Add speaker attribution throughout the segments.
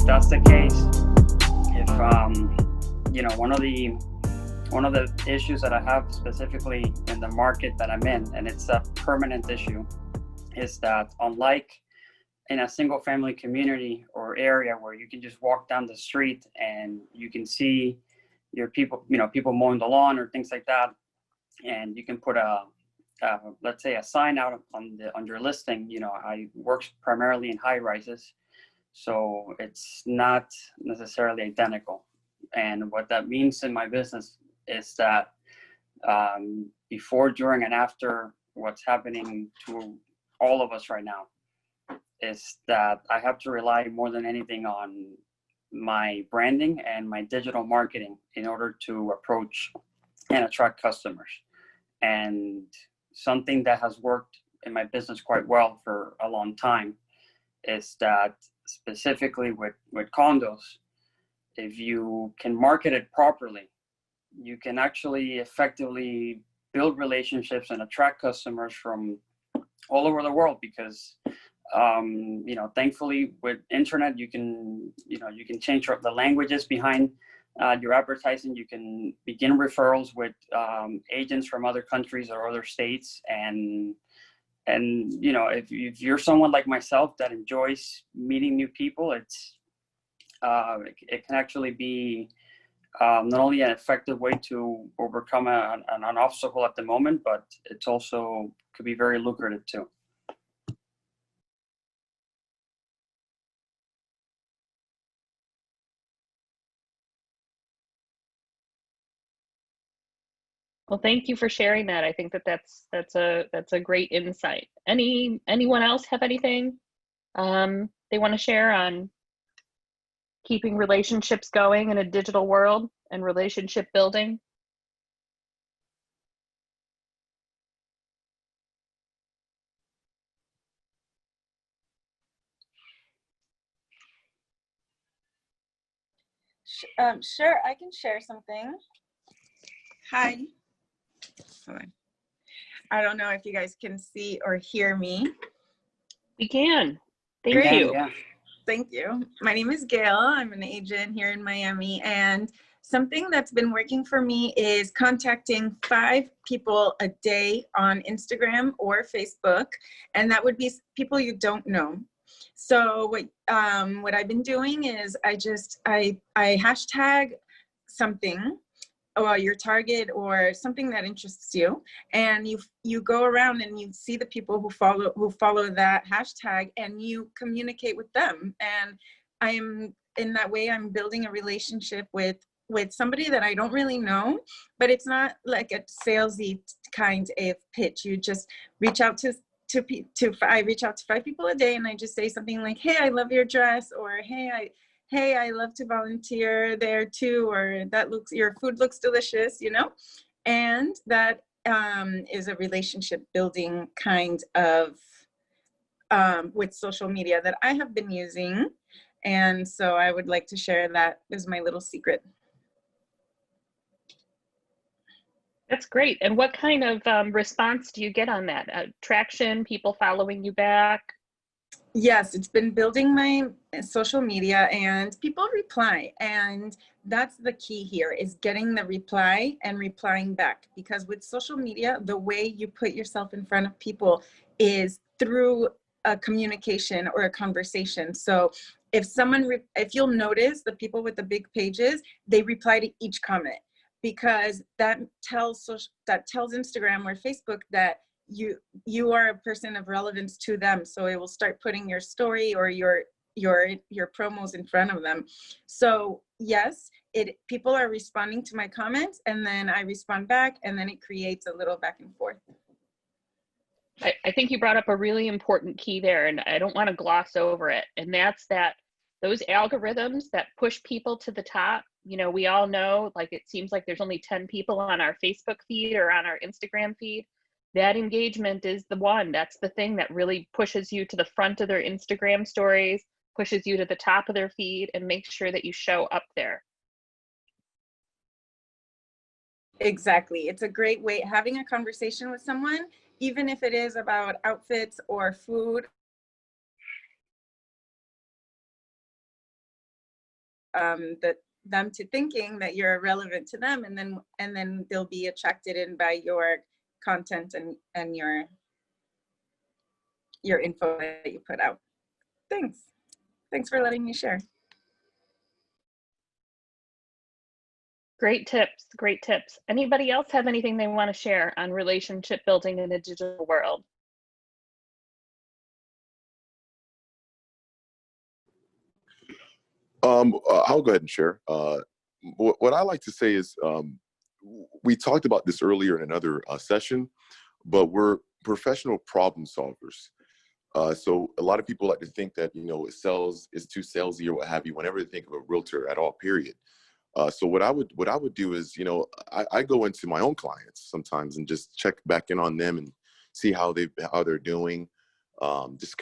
Speaker 1: that's the case, if you know, one of the issues that I have specifically in the market that I'm in, and it's a permanent issue, is that unlike in a single family community or area where you can just walk down the street and you can see your people, you know, people mowing the lawn or things like that, and you can put let's say a sign out on your listing. You know, I work primarily in high rises, so it's not necessarily identical. And what that means in my business is that before, during, and after what's happening to all of us right now, is that I have to rely more than anything on my branding and my digital marketing in order to approach and attract customers. And something that has worked in my business quite well for a long time is that, specifically with condos, if you can market it properly, you can actually effectively build relationships and attract customers from all over the world. Because you know, thankfully with internet, you can change the languages behind your advertising. You can begin referrals with agents from other countries or other states. And you know, if you're someone like myself that enjoys meeting new people, it can actually be not only an effective way to overcome an obstacle at the moment, but it's also could be very lucrative too.
Speaker 2: Well, thank you for sharing that. I think that's a great insight. Anyone else have anything they want to share on keeping relationships going in a digital world and relationship building?
Speaker 3: Sure, I can share something. Hi. Hold on. I don't know if you guys can see or hear me.
Speaker 2: We can. Thank you.
Speaker 1: Yeah.
Speaker 3: Thank you. My name is Gail. I'm an agent here in Miami, and something that's been working for me is contacting 5 people a day on Instagram or Facebook, and that would be people you don't know. So what I've been doing is I hashtag something, or your target, or something that interests you, and you go around and you see the people who follow that hashtag, and you communicate with them. And in that way I'm building a relationship with somebody that I don't really know, but it's not like a salesy kind of pitch. You just reach out I reach out to 5 people a day, and I just say something like, hey, I love your dress, or hey, I love to volunteer there too, or your food looks delicious, you know? And that is a relationship building kind of with social media that I have been using. And so I would like to share that as my little secret.
Speaker 2: That's great. And what kind of response do you get on that? Traction, people following you back?
Speaker 3: Yes, it's been building my social media, and people reply. And that's the key here, is getting the reply and replying back. Because with social media, the way you put yourself in front of people is through a communication or a conversation. So if you'll notice, the people with the big pages, they reply to each comment, because that tells Instagram or Facebook that you are a person of relevance to them. So it will start putting your story or your promos in front of them. So yes, people are responding to my comments, and then I respond back, and then it creates a little back and forth.
Speaker 2: I think you brought up a really important key there, and I don't want to gloss over it. And that's that those algorithms that push people to the top, you know, we all know, like, it seems like there's only 10 people on our Facebook feed or on our Instagram feed. That engagement is the one. That's the thing that really pushes you to the front of their Instagram stories, pushes you to the top of their feed, and makes sure that you show up there.
Speaker 3: Exactly. It's a great way, having a conversation with someone, even if it is about outfits or food them to thinking that you're relevant to them, and then they'll be attracted in by your content and your info that you put out. Thanks for letting me share.
Speaker 2: Great tips, great tips. Anybody else have anything they want to share on relationship building in a digital world?
Speaker 4: I'll go ahead and share. What I like to say is, we talked about this earlier in another session, but we're professional problem solvers. So a lot of people like to think that, sales is too salesy or what have you whenever they think of a realtor at all, period. So what I would do is, I go into my own clients sometimes and just check back in on them and see how they're doing. Just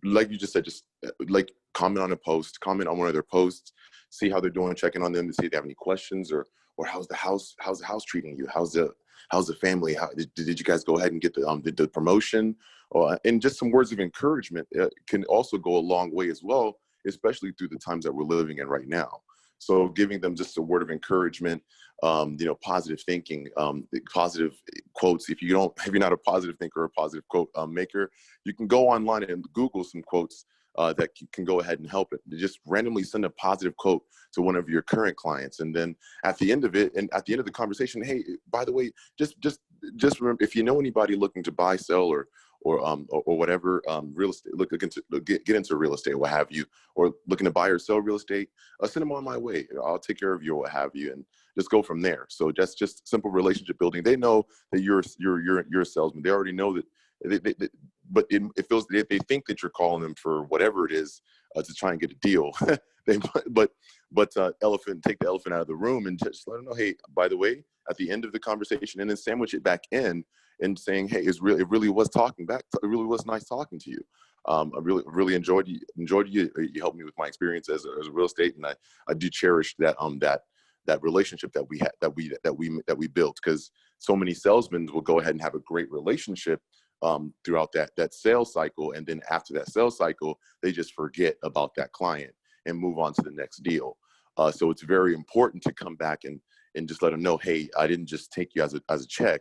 Speaker 4: like you just said, just like comment on a post, comment on one of their posts, see how they're doing, checking on them to see if they have any questions, or how's the house treating you? How's the family? How did you guys go ahead and get the promotion? And just some words of encouragement can also go a long way as well, especially through the times that we're living in right now. So giving them just a word of encouragement, positive thinking, positive quotes. If you're not a positive thinker or a positive quote maker, you can go online and Google some quotes that can go ahead and help it. Just randomly send a positive quote to one of your current clients, and then at the end of it, and at the end of the conversation, hey, by the way, just remember, if you know anybody looking to buy, sell, or whatever, real estate, get into real estate, what have you, or looking to buy or sell real estate, send them on my way. I'll take care of you, or what have you, and just go from there. So that's just simple relationship building. They know that you're a salesman. They already know that. But it feels they think that you're calling them for whatever it is to try and get a deal. Take the elephant out of the room and just let them know, hey, by the way, at the end of the conversation, and then sandwich it back in and saying, hey, it really was nice talking to you. I really enjoyed you. You helped me with my experience as a real estate, and I do cherish that relationship that we built, because so many salesmen will go ahead and have a great relationship throughout that sales cycle, and then after that sales cycle, they just forget about that client and move on to the next deal. So it's very important to come back and just let them know, hey, I didn't just take you as a check.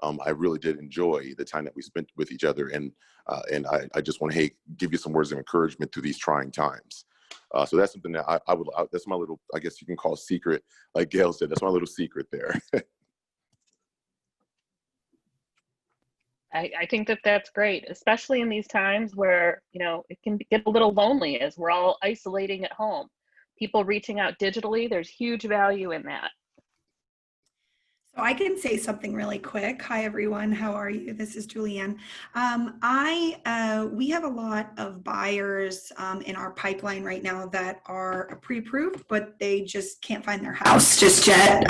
Speaker 4: I really did enjoy the time that we spent with each other, and I just want to give you some words of encouragement through these trying times. So that's something that that's my little, I guess you can call secret, like Gail said, that's my little secret there.
Speaker 2: I think that's great, especially in these times where, it can get a little lonely as we're all isolating at home. People reaching out digitally, there's huge value in that.
Speaker 5: So I can say something really quick. Hi, everyone. How are you? This is Julianne. We have a lot of buyers in our pipeline right now that are pre-approved, but they just can't find their house just yet.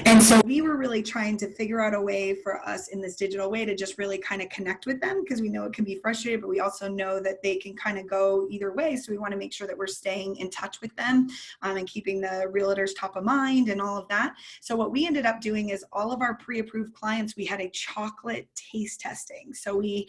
Speaker 5: And so we were really trying to figure out a way for us in this digital way to just really kind of connect with them, because we know it can be frustrating, but we also know that they can kind of go either way. So we want to make sure that we're staying in touch with them and keeping the realtors top of mind and all of that. So what we ended up doing is all of our pre-approved clients, we had a chocolate taste testing. So we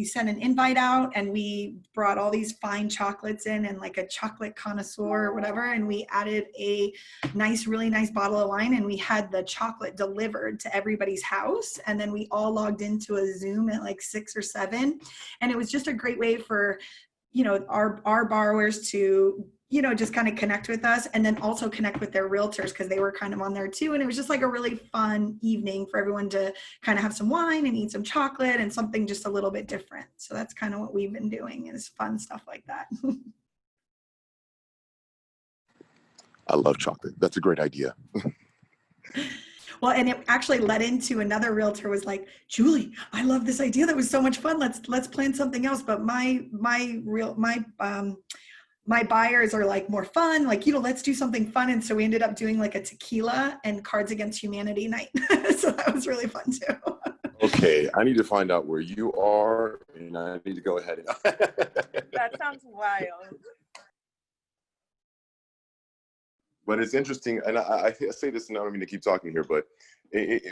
Speaker 5: sent an invite out, and we brought all these fine chocolates in, and like a chocolate connoisseur or whatever, and we added a really nice bottle of wine, and we had the chocolate delivered to everybody's house. And then we all logged into a Zoom at like 6 or 7, and it was just a great way for our borrowers to just kind of connect with us, and then also connect with their realtors, because they were kind of on there too. And it was just like a really fun evening for everyone to kind of have some wine and eat some chocolate and something just a little bit different. So that's kind of what we've been doing, is fun stuff like that.
Speaker 4: I love chocolate. That's a great idea.
Speaker 5: Well, and it actually led into another realtor was like, Julie, I love this idea. That was so much fun. Let's plan something else. But my buyers are like more fun, like, let's do something fun. And so we ended up doing like a tequila and Cards Against Humanity night. So that was really fun too.
Speaker 4: Okay, I need to find out where you are, and I need to go ahead and
Speaker 3: That sounds wild.
Speaker 4: But it's interesting, and I say this, and I don't mean to keep talking here, but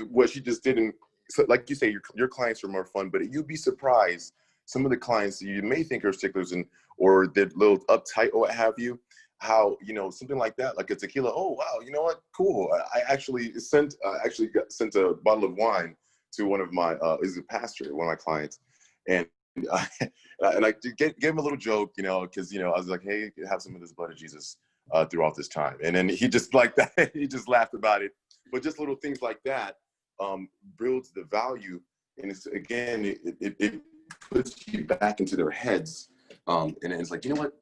Speaker 4: what she just didn't, so like you say, your clients are more fun, but you'd be surprised, some of the clients you may think are sticklers or they're a little uptight or what have you, how, you know, something like that, like a tequila, oh, wow, you know what, cool. I actually sent a bottle of wine to one of my, is a pastor, one of my clients. And I gave him a little joke, you know, because, you know, I was like, hey, have some of this blood of Jesus throughout this time. And then he just like that, he just laughed about it. But just little things like that builds the value. And it's, again, it puts you back into their heads. And it's like, you know what,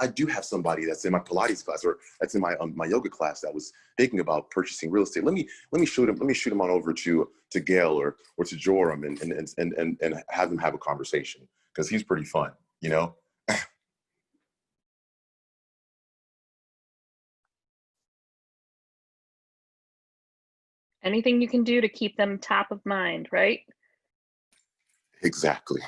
Speaker 4: I do have somebody that's in my Pilates class, or that's in my yoga class, that was thinking about purchasing real estate. Let me shoot him on over to Gail or to Joram and have them have a conversation, because he's pretty fun, you know.
Speaker 2: Anything you can do to keep them top of mind, right?
Speaker 4: Exactly.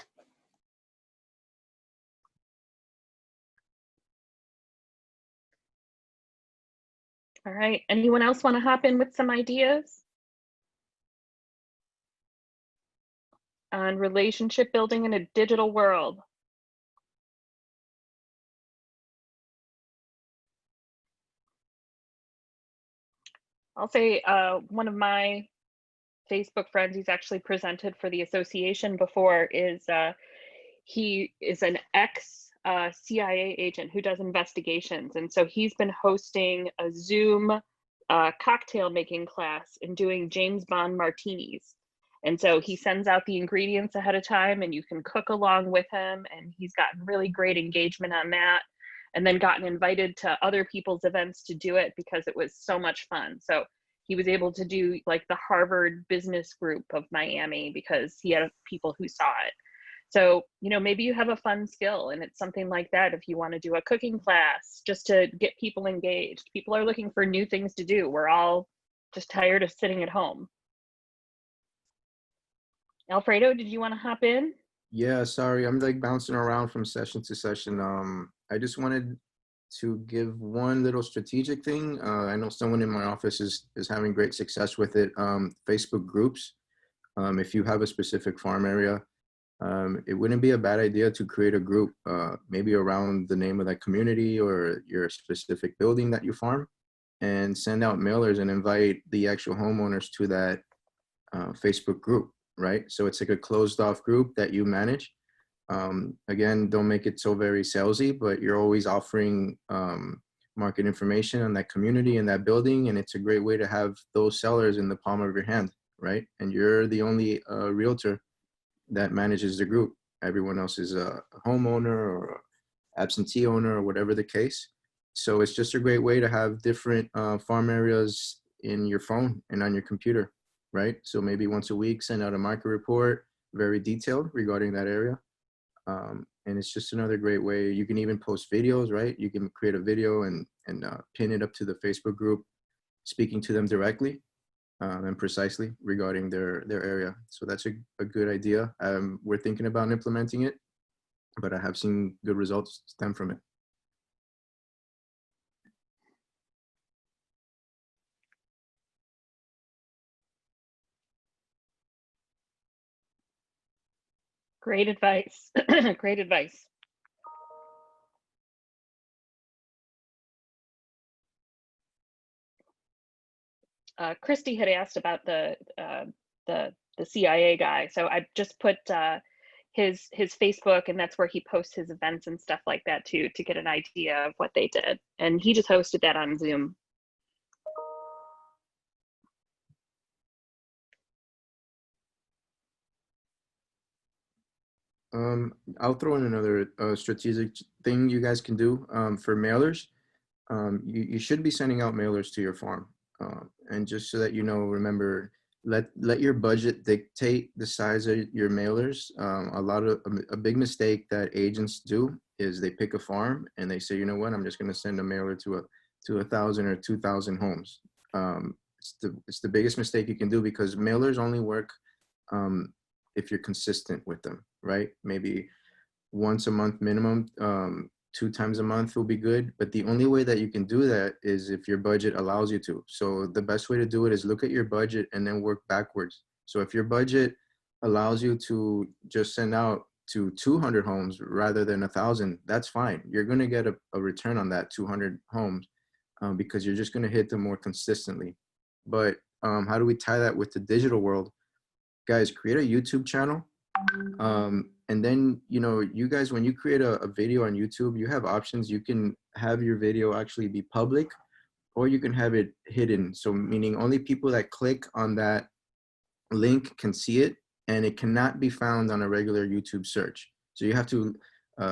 Speaker 2: All right, anyone else want to hop in with some ideas on relationship building in a digital world? I'll say one of my Facebook friends, he's actually presented for the association before, is he is an ex CIA agent who does investigations. And so he's been hosting a Zoom cocktail making class and doing James Bond martinis. And so he sends out the ingredients ahead of time and you can cook along with him. And he's gotten really great engagement on that, and then gotten invited to other people's events to do it because it was so much fun. So he was able to do like the Harvard Business Group of Miami because he had people who saw it. So, you know, maybe you have a fun skill and it's something like that. If you want to do a cooking class just to get people engaged, people are looking for new things to do. We're all just tired of sitting at home. Alfredo, did you want to hop in?
Speaker 6: Yeah, sorry, I'm like bouncing around from session to session. I just wanted to give one little strategic thing. I know someone in my office is having great success with it. Facebook groups. If you have a specific farm area, it wouldn't be a bad idea to create a group, maybe around the name of that community or your specific building that you farm, and send out mailers and invite the actual homeowners to that Facebook group, right? So it's like a closed off group that you manage. Again, don't make it so very salesy, but you're always offering market information on that community and that building. And it's a great way to have those sellers in the palm of your hand, right? And you're the only realtor that manages the group. Everyone else is a homeowner or absentee owner or whatever the case. So it's just a great way to have different farm areas in your phone and on your computer, right? So maybe once a week, send out a market report, very detailed regarding that area. And it's just another great way. You can even post videos, right? You can create a video and pin it up to the Facebook group, speaking to them directly and precisely regarding their area. So that's a good idea. We're thinking about implementing it, but I have seen good results stem from it.
Speaker 2: Great advice. Great advice. Christy had asked about the CIA guy, so I just put his Facebook, and that's where he posts his events and stuff like that too, to get an idea of what they did. And he just hosted that on Zoom.
Speaker 6: I'll throw in another strategic thing you guys can do for mailers. You should be sending out mailers to your farm. And just so that you know, remember, let your budget dictate the size of your mailers. A big mistake that agents do is they pick a farm and they say, you know what, I'm just going to send a mailer to 1,000 or 2,000 homes. It's the biggest mistake you can do, because mailers only work if you're consistent with them, right? Maybe once a month minimum, 2 times a month will be good. But the only way that you can do that is if your budget allows you to. So the best way to do it is look at your budget and then work backwards. So if your budget allows you to just send out to 200 homes rather than 1,000, that's fine. You're going to get a return on that 200 homes because you're just going to hit them more consistently. But how do we tie that with the digital world? Guys, create a YouTube channel. And then, you know, you guys, when you create a video on YouTube, you have options. You can have your video actually be public, or you can have it hidden. So meaning only people that click on that link can see it, and it cannot be found on a regular YouTube search. So you have to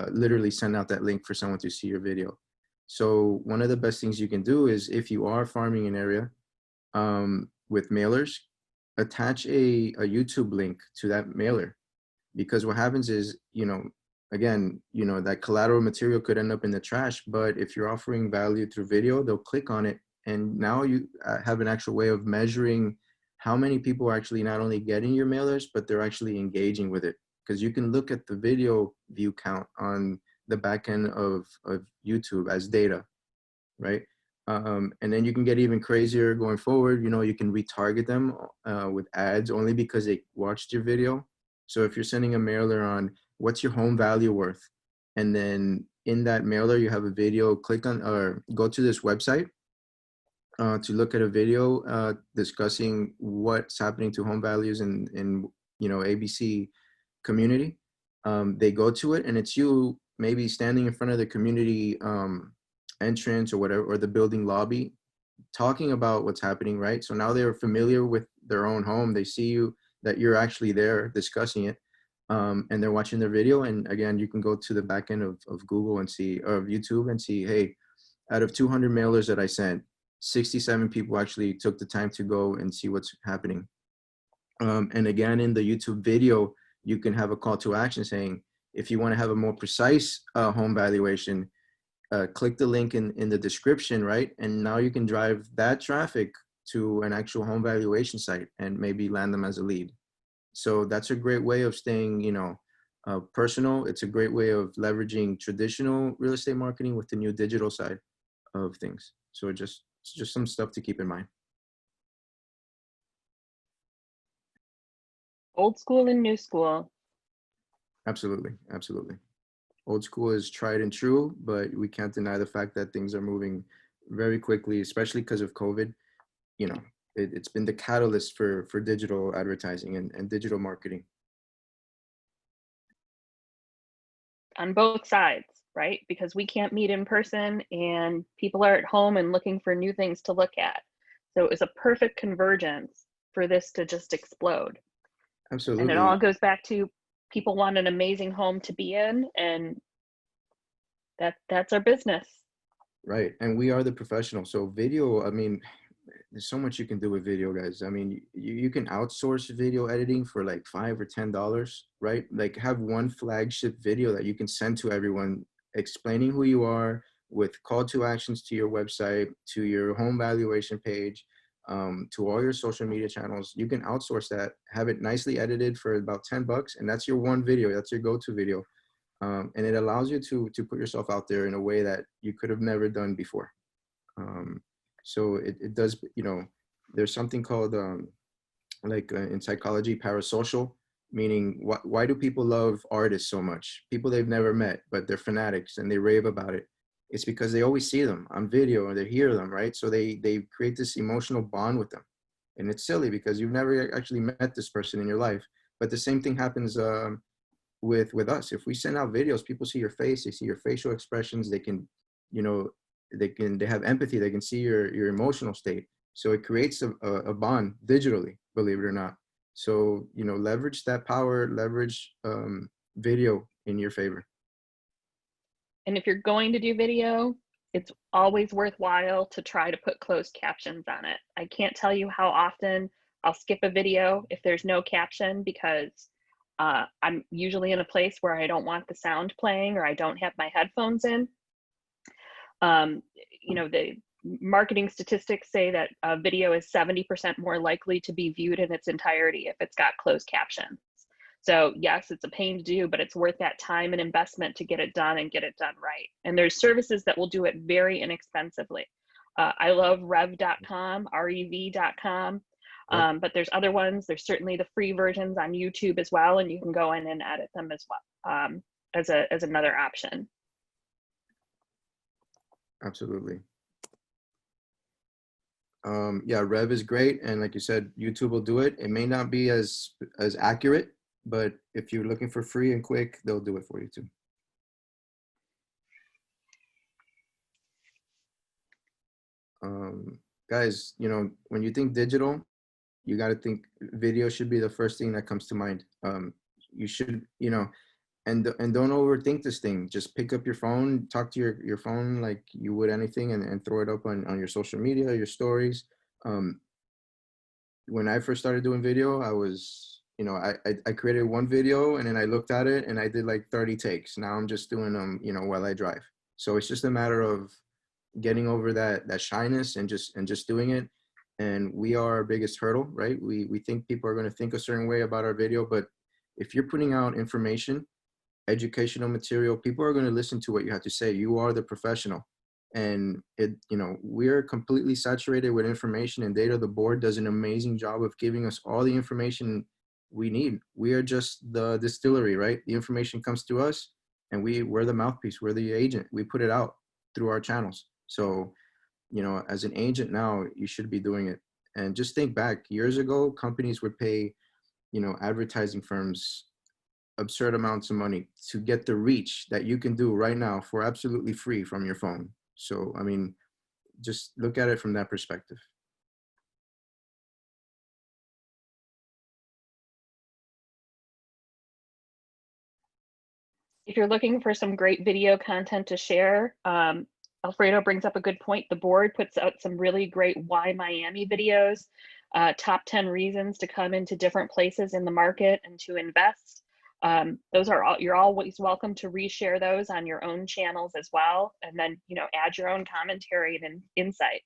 Speaker 6: literally send out that link for someone to see your video. So one of the best things you can do is, if you are farming an area with mailers, attach a YouTube link to that mailer. Because what happens is, you know, again, you know, that collateral material could end up in the trash, but if you're offering value through video, they'll click on it. And now you have an actual way of measuring how many people are actually not only getting your mailers, but they're actually engaging with it. Because you can look at the video view count on the back end of YouTube as data, right? And then you can get even crazier going forward. You know, you can retarget them with ads only because they watched your video. So if you're sending a mailer on what's your home value worth, and then in that mailer you have a video, click on or go to this website to look at a video discussing what's happening to home values in you know, ABC community. They go to it, and it's you maybe standing in front of the community entrance or whatever, or the building lobby, talking about what's happening, right? So now they're familiar with their own home. They see you, that you're actually there discussing it, and they're watching their video. And again, you can go to the back end of Google and see, or of YouTube, and see, hey, out of 200 mailers that I sent, 67 people actually took the time to go and see what's happening. And again, in the YouTube video, you can have a call to action saying, if you want to have a more precise home valuation, click the link in the description, right? And now you can drive that traffic to an actual home valuation site and maybe land them as a lead. So that's a great way of staying, you know, personal. It's a great way of leveraging traditional real estate marketing with the new digital side of things. So it's just some stuff to keep in mind.
Speaker 2: Old school and new school.
Speaker 6: Absolutely, absolutely. Old school is tried and true, but we can't deny the fact that things are moving very quickly, especially because of COVID. You know, it's been the catalyst for digital advertising and digital marketing.
Speaker 2: On both sides, right? Because we can't meet in person and people are at home and looking for new things to look at. So it was a perfect convergence for this to just explode.
Speaker 6: Absolutely.
Speaker 2: And it all goes back to people want an amazing home to be in, and that's our business. Right.
Speaker 6: And we are the professionals. So video, I mean, there's so much you can do with video, guys. I mean, you can outsource video editing for like $5 or $10, right? Like have one flagship video that you can send to everyone explaining who you are, with call to actions to your website, to your home valuation page, to all your social media channels. You can outsource that, have it nicely edited for about $10, and that's your one video. That's your go-to video. And it allows you to put yourself out there in a way that you could have never done before. So it does, you know, there's something called in psychology, parasocial, meaning why do people love artists so much? People they've never met, but they're fanatics and they rave about it. It's because they always see them on video or they hear them, right? So they create this emotional bond with them. And it's silly because you've never actually met this person in your life. But the same thing happens with us. If we send out videos, people see your face, they see your facial expressions, they can, you know, they have empathy, they can see your emotional state. So it creates a bond digitally, believe it or not. So, you know, leverage that power, leverage video in your favor.
Speaker 2: And if you're going to do video, it's always worthwhile to try to put closed captions on it. I can't tell you how often I'll skip a video if there's no caption, because I'm usually in a place where I don't want the sound playing or I don't have my headphones in. You know, the marketing statistics say that a video is 70% more likely to be viewed in its entirety if it's got closed captions. So yes, it's a pain to do, but it's worth that time and investment to get it done and get it done right. And there's services that will do it very inexpensively. I love rev.com, rev.com. But there's other ones. There's certainly the free versions on YouTube as well, and you can go in and edit them as well, as another option.
Speaker 6: Absolutely. Yeah, Rev is great, and like you said, YouTube will do it. It may not be as accurate, but if you're looking for free and quick, they'll do it for you too. Guys, you know, when you think digital, you got to think video should be the first thing that comes to mind. You should, you know, and don't overthink this thing. Just pick up your phone, talk to your phone like you would anything, and throw it up on your social media, your stories. When I first started doing video, I was, you know, I created one video and then I looked at it and I did like 30 takes. Now I'm just doing them, you know, while I drive. So it's just a matter of getting over that shyness and just doing it. And we are our biggest hurdle, right? We think people are going to think a certain way about our video, but if you're putting out information, educational material, people are going to listen to what you have to say. You are the professional. And it, you know, we're completely saturated with information and data. The board does an amazing job of giving us all the information we need. We are just the distillery, right? The information comes to us and we're the mouthpiece, we're the agent. We put it out through our channels. So, you know, as an agent now, you should be doing it. And just think back, years ago, companies would pay, you know, advertising firms absurd amounts of money to get the reach that you can do right now for absolutely free from your phone. So, I mean, just look at it from that perspective.
Speaker 2: If you're looking for some great video content to share, Alfredo brings up a good point. The board puts out some really great Why Miami videos, top 10 reasons to come into different places in the market and to invest. Those are all, you're always welcome to reshare those on your own channels as well. And then, you know, add your own commentary and insight.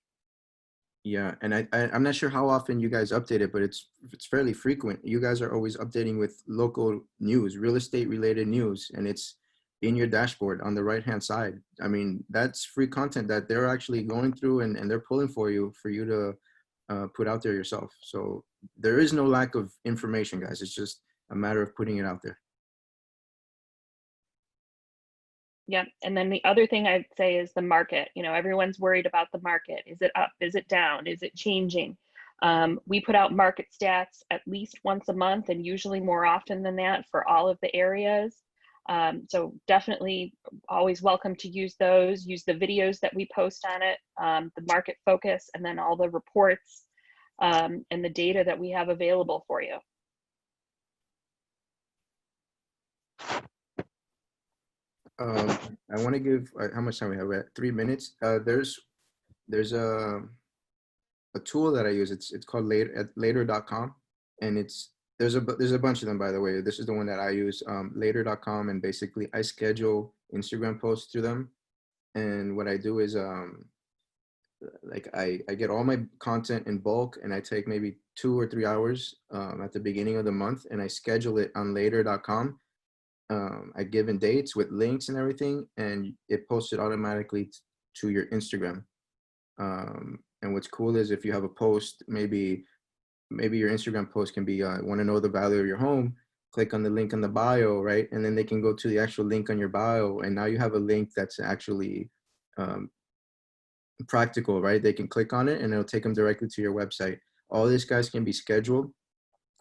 Speaker 6: Yeah, and I'm not sure how often you guys update it, but it's fairly frequent. You guys are always updating with local news, real estate related news, and it's in your dashboard on the right-hand side. I mean, that's free content that they're actually going through and they're pulling for you to put out there yourself. So there is no lack of information, guys. It's just a matter of putting it out there.
Speaker 2: Yeah, and then the other thing I'd say is the market. You know, everyone's worried about the market. Is it up? Is it down? Is it changing? We put out market stats at least once a month and usually more often than that for all of the areas. So definitely always welcome to use those, use the videos that we post on it, the market focus, and then all the reports and the data that we have available for you.
Speaker 6: I want to give, how much time we have? We're at 3 minutes. There's a tool that I use. It's called later.com, and there's a bunch of them, by the way. This is the one that I use, later.com, and basically I schedule Instagram posts through them. And what I do is like I get all my content in bulk, and I take maybe 2 or 3 hours at the beginning of the month, and I schedule it on later.com. I give in dates with links and everything, and it posts it automatically to your Instagram. And what's cool is if you have a post, maybe your Instagram post can be, want to know the value of your home, click on the link in the bio, right? And then they can go to the actual link on your bio, and now you have a link that's actually practical, right? They can click on it and it'll take them directly to your website. All this, guys, can be scheduled.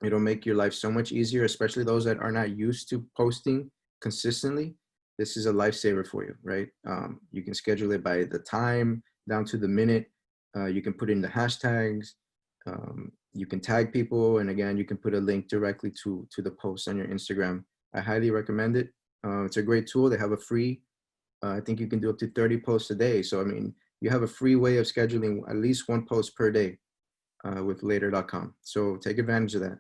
Speaker 6: It'll make your life so much easier, especially those that are not used to posting consistently. This is a lifesaver for you, right? You can schedule it by the time, down to the minute. You can put in the hashtags. You can tag people. And again, you can put a link directly to the post on your Instagram. I highly recommend it. It's a great tool. They have a free, I think you can do up to 30 posts a day. So, I mean, you have a free way of scheduling at least 1 post per day with later.com. So take advantage of that.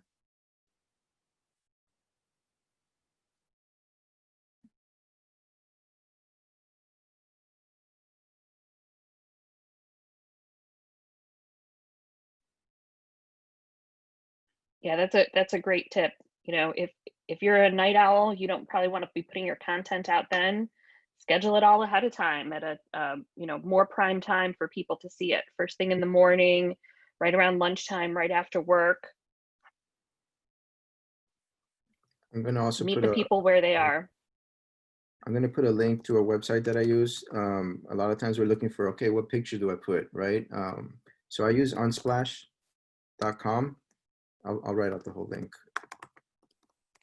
Speaker 2: Yeah, that's a great tip. You know, if you're a night owl, you don't probably want to be putting your content out then. Schedule it all ahead of time at a you know, more prime time for people to see it. First thing in the morning, right around lunchtime, right after work.
Speaker 6: I'm gonna also
Speaker 2: Meet
Speaker 6: put
Speaker 2: the
Speaker 6: a,
Speaker 2: people where they are.
Speaker 6: I'm gonna put a link to a website that I use. A lot of times we're looking for, okay, what picture do I put, right? So I use unsplash.com. I'll write out the whole link.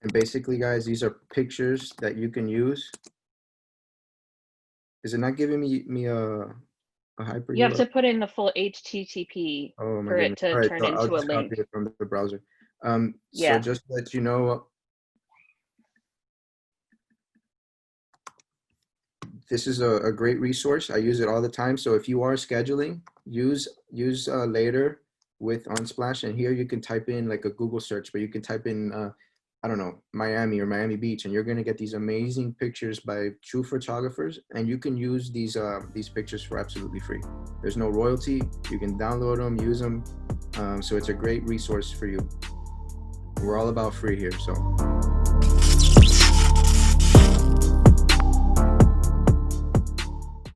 Speaker 6: And basically, guys, these are pictures that you can use. Is it not giving me a hyper
Speaker 2: You have
Speaker 6: URL?
Speaker 2: to put in the full HTTP
Speaker 6: Oh my
Speaker 2: for it
Speaker 6: goodness.
Speaker 2: to
Speaker 6: All right,
Speaker 2: turn
Speaker 6: so I'll
Speaker 2: into a
Speaker 6: just
Speaker 2: link.
Speaker 6: copy it from the browser. So
Speaker 2: Yeah.
Speaker 6: just to let you know, this is a great resource. I use it all the time. So if you are scheduling, use Later with Unsplash, and here you can type in like a Google search, but you can type in I don't know, Miami or Miami Beach, and you're gonna get these amazing pictures by true photographers, and you can use these pictures for absolutely free. There's no royalty. You can download them, use them. So it's a great resource for you. We're all about free here, so.